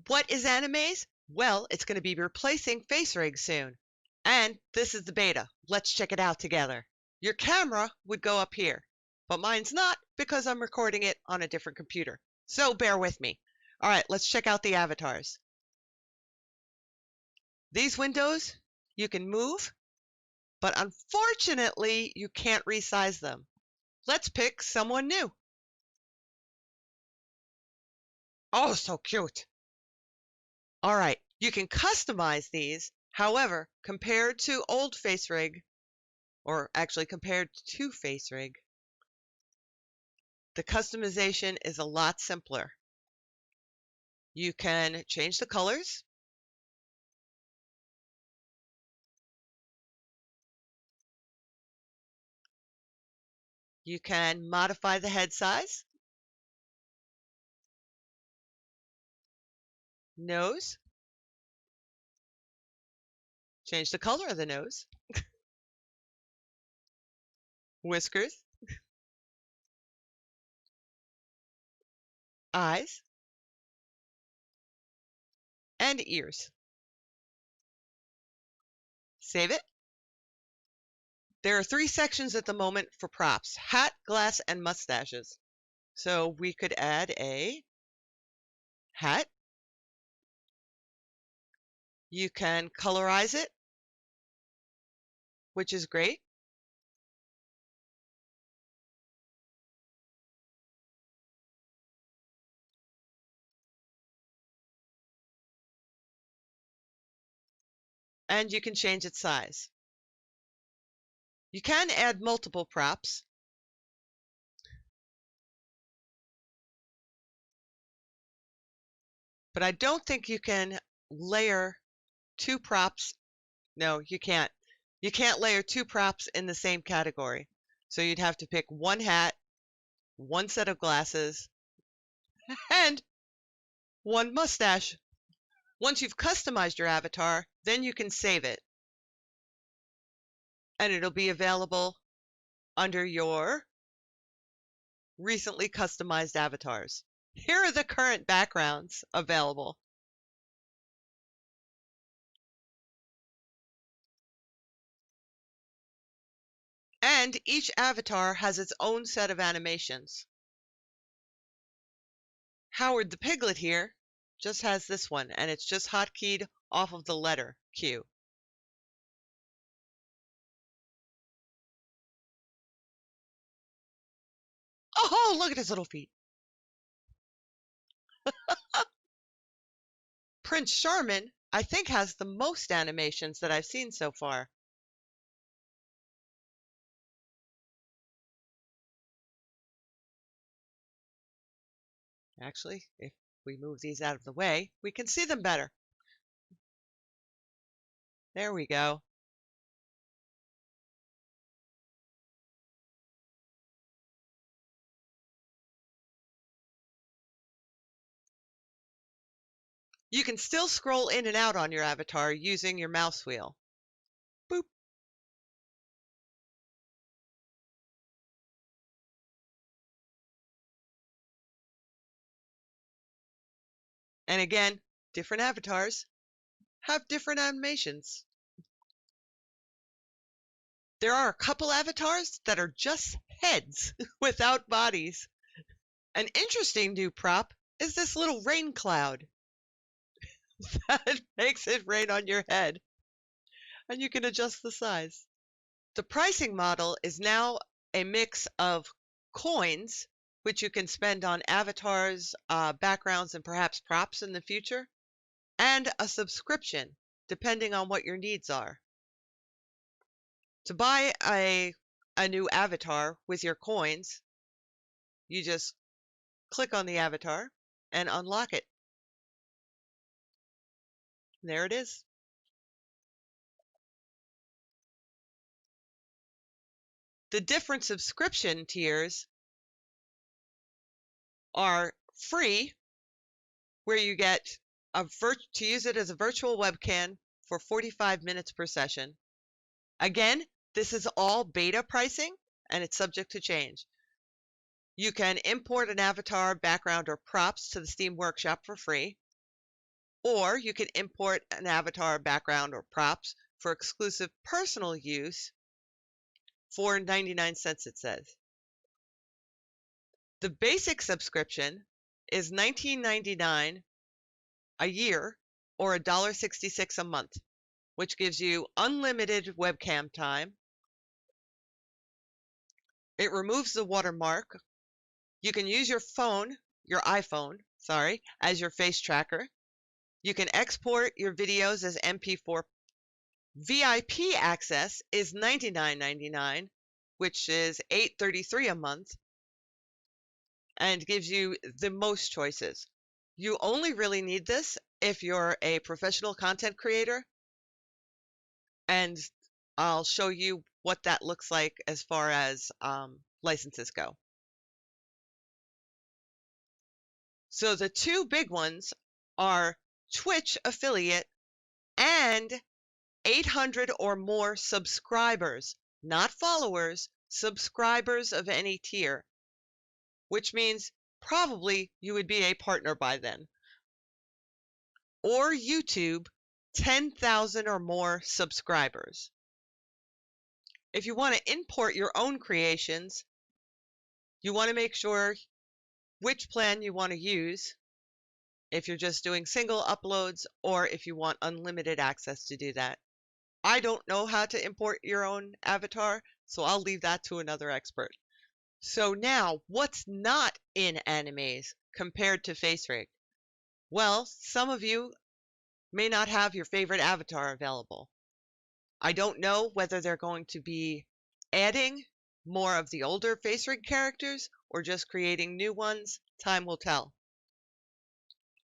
What is Animaze? Well, it's going to be replacing Facerig soon. And this is the beta. Let's check it out together. Your camera would go up here, but mine's not because I'm recording it on a different computer. So bear with me. All right, let's check out the avatars. These windows you can move, but unfortunately you can't resize them. Let's pick someone new. Oh, so cute. All right, you can customize these. However, compared to old Facerig, or actually compared to Facerig, the customization is a lot simpler. You can change the colors. You can modify the head size, nose, change the color of the nose, whiskers, eyes, and ears. Save it. There are 3 sections at the moment for props: hat, glass, and mustaches. So we could add a hat. You can colorize it, which is great. And you can change its size. You can add multiple props. But I don't think you can layer 2 props. No, you can't. You can't layer 2 props in the same category. So you'd have to pick 1 hat, 1 set of glasses, and 1 mustache. Once you've customized your avatar, then you can save it. And it'll be available under your recently customized avatars. Here are the current backgrounds available. And each avatar has its own set of animations. Howard the Piglet here just has this one, and it's just hotkeyed off of the letter Q. Oh, look at his little feet. Prince Charming, I think, has the most animations that I've seen so far. Actually, if we move these out of the way, we can see them better. There we go. You can still scroll in and out on your avatar using your mouse wheel. Boop. And again, different avatars have different animations. There are a couple avatars that are just heads without bodies. An interesting new prop is this little rain cloud that makes it rain on your head, and you can adjust the size. The pricing model is now a mix of coins, which you can spend on avatars, backgrounds, and perhaps props in the future, and a subscription, depending on what your needs are. To buy a new avatar with your coins, you just click on the avatar and unlock it. There it is. The different subscription tiers are free, where you get to use it as a virtual webcam for 45 minutes per session. Again, this is all beta pricing, and it's subject to change. You can import an avatar, background, or props to the Steam Workshop for free. Or you can import an avatar background or props for exclusive personal use for 99 cents, it says. The basic subscription is $19.99 a year or $1.66 a month, which gives you unlimited webcam time. It removes the watermark. You can use your iPhone, as your face tracker. You can export your videos as MP4. VIP access is $99.99, which is $8.33 a month, and gives you the most choices. You only really need this if you're a professional content creator, and I'll show you what that looks like as far as licenses go. So the two big ones are Twitch affiliate and 800 or more subscribers, not followers, subscribers of any tier, which means probably you would be a partner by then. Or YouTube, 10,000 or more subscribers. If you want to import your own creations, you want to make sure which plan you want to use, if you're just doing single uploads or if you want unlimited access to do that. I don't know how to import your own avatar, so I'll leave that to another expert. So now, what's not in Animaze compared to Facerig? Well, some of you may not have your favorite avatar available. I don't know whether they're going to be adding more of the older Facerig characters or just creating new ones. Time will tell.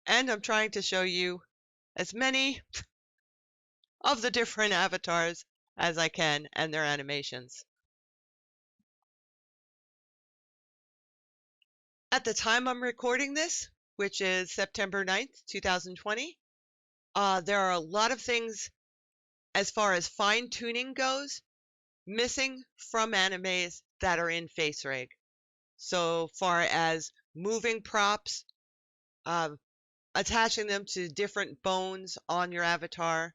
And I'm trying to show you as many of the different avatars as I can and their animations. At the time I'm recording this, which is September 9th, 2020, there are a lot of things as far as fine-tuning goes missing from Animaze that are in Facerig. So far as moving props, attaching them to different bones on your avatar,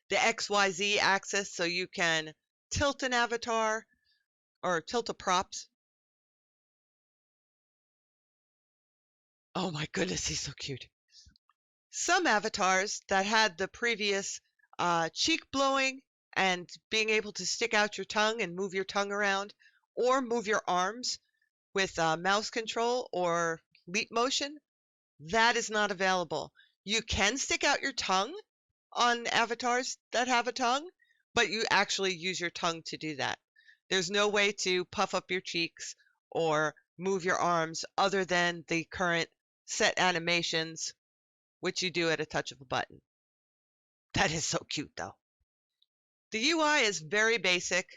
the XYZ axis so you can tilt an avatar or tilt a props. Oh my goodness, he's so cute. Some avatars that had the previous cheek blowing and being able to stick out your tongue and move your tongue around or move your arms with mouse control or leap motion, that is not available. You can stick out your tongue on avatars that have a tongue, but you actually use your tongue to do that. There's no way to puff up your cheeks or move your arms other than the current set animations, which you do at a touch of a button. That is so cute, though. The UI is very basic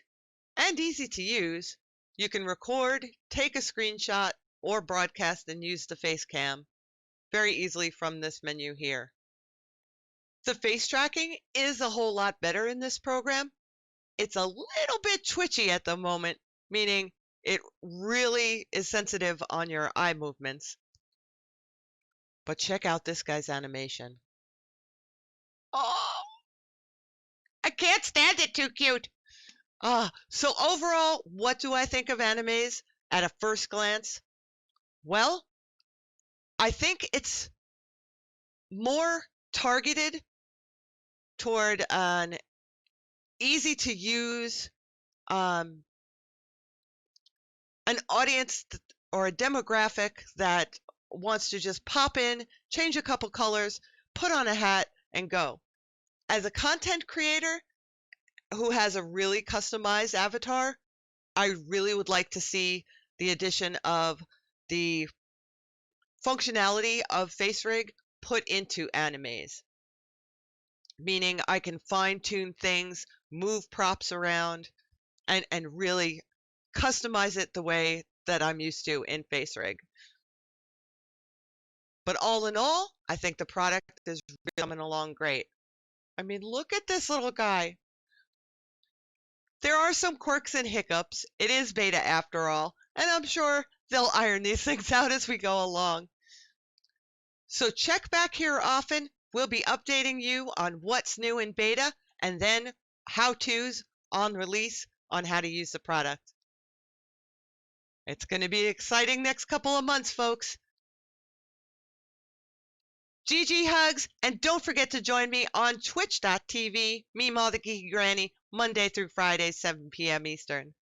and easy to use. You can record, take a screenshot, or broadcast and use the face cam very easily from this menu here. The face tracking is a whole lot better in this program. It's a little bit twitchy at the moment, meaning it really is sensitive on your eye movements. But check out this guy's animation. Oh, I can't stand it, too cute. So overall, what do I think of Animaze at a first glance? Well, I think it's more targeted toward an easy to use an audience or a demographic that wants to just pop in, change a couple colors, put on a hat, and go. As a content creator who has a really customized avatar, I really would like to see the addition of the functionality of Facerig put into Animaze. Meaning I can fine-tune things, move props around, and really customize it the way that I'm used to in Facerig. But all in all, I think the product is really coming along great. I mean, look at this little guy. There are some quirks and hiccups. It is beta after all, and I'm sure they'll iron these things out as we go along. So check back here often. We'll be updating you on what's new in beta and then how-tos on release on how to use the product. It's going to be exciting next couple of months, folks. GG hugs, and don't forget to join me on twitch.tv, Meemaw the Geeky Granny, Monday through Friday, 7 p.m. Eastern.